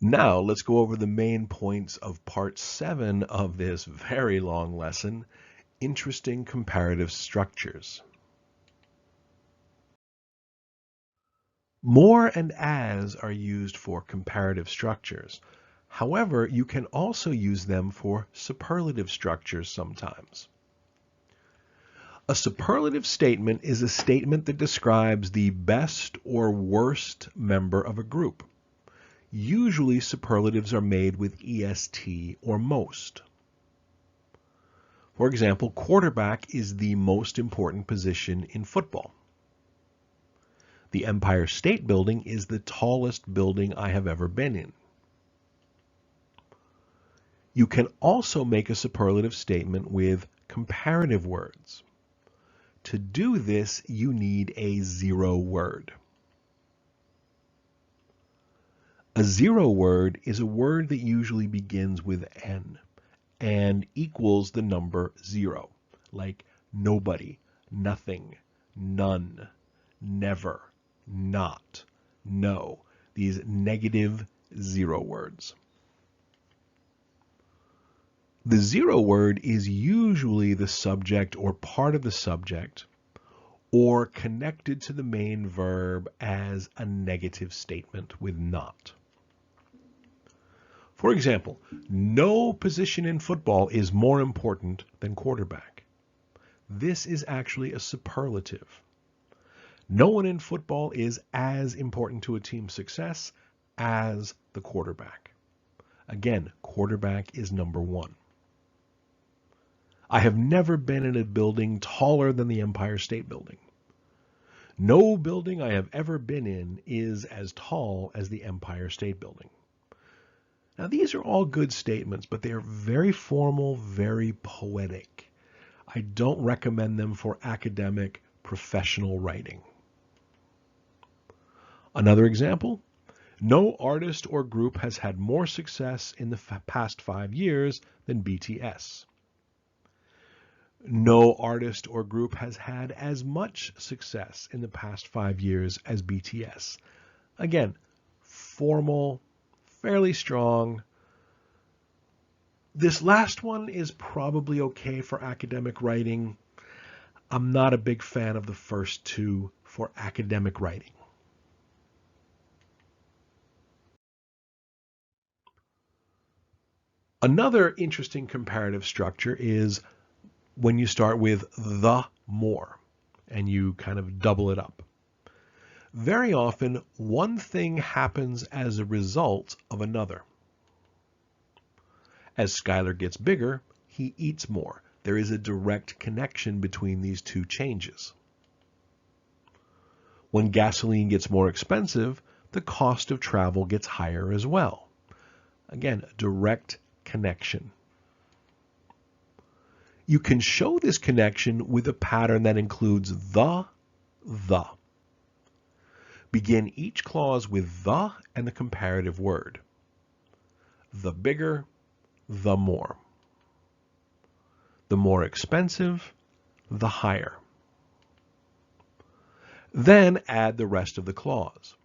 Now let's go over the main points of part 7 of this very long lesson, interesting comparative structures. More and as are used for comparative structures. However, you can also use them for superlative structures sometimes. A superlative statement is a statement that describes the best or worst member of a group. Usually superlatives are made with est or most. For example, quarterback is the most important position in football. The Empire State Building is the tallest building I have ever been in. You can also make a superlative statement with comparative words. To do this, you need a zero word. A zero word is a word that usually begins with n and equals the number 0, like nobody, nothing, none, never, not, no, these negative zero words. The zero word is usually the subject or part of the subject or connected to the main verb as a negative statement with not. For example, no position in football is more important than quarterback. This is actually a superlative. No one in football is as important to a team's success as the quarterback. Again, quarterback is number 1. I have never been in a building taller than the Empire State Building. No building I have ever been in is as tall as the Empire State Building. Now, these are all good statements, but they are very formal, very poetic. I don't recommend them for academic, professional writing. Another example, no artist or group has had more success in the past 5 years than BTS. No artist or group has had as much success in the past 5 years as BTS. Again, formal, fairly strong. This last one is probably okay for academic writing. I'm not a big fan of the first two for academic writing. Another interesting comparative structure is when you start with the more and you kind of double it up. Very often, one thing happens as a result of another. As Skylar gets bigger, he eats more. There is a direct connection between these two changes. When gasoline gets more expensive, the cost of travel gets higher as well. Again, a direct connection. You can show this connection with a pattern that includes the. Begin each clause with the and the comparative word. The bigger, the more. The more expensive, the higher. Then add the rest of the clause.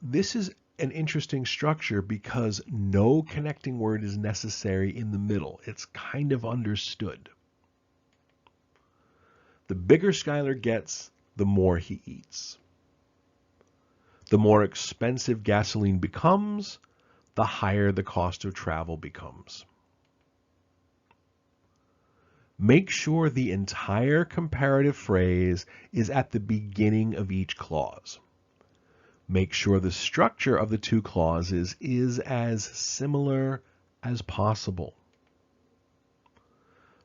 This is an interesting structure because no connecting word is necessary in the middle. It's kind of understood. The bigger Skylar gets, the more he eats. The more expensive gasoline becomes, the higher the cost of travel becomes. Make sure the entire comparative phrase is at the beginning of each clause. Make sure the structure of the two clauses is as similar as possible.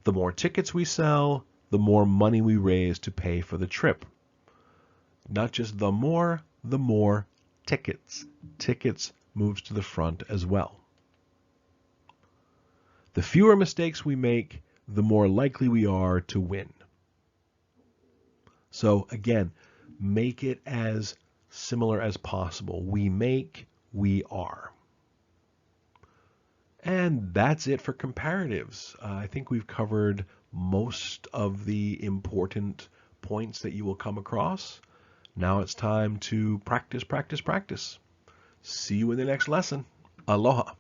The more tickets we sell, the more money we raise to pay for the trip. Not just the more tickets. Tickets moves to the front as well. The fewer mistakes we make, the more likely we are to win. So again, make it as similar as possible. We make, we are. And that's it for comparatives. I think we've covered most of the important points that you will come across. Now it's time to practice, practice, practice. See you in the next lesson. Aloha.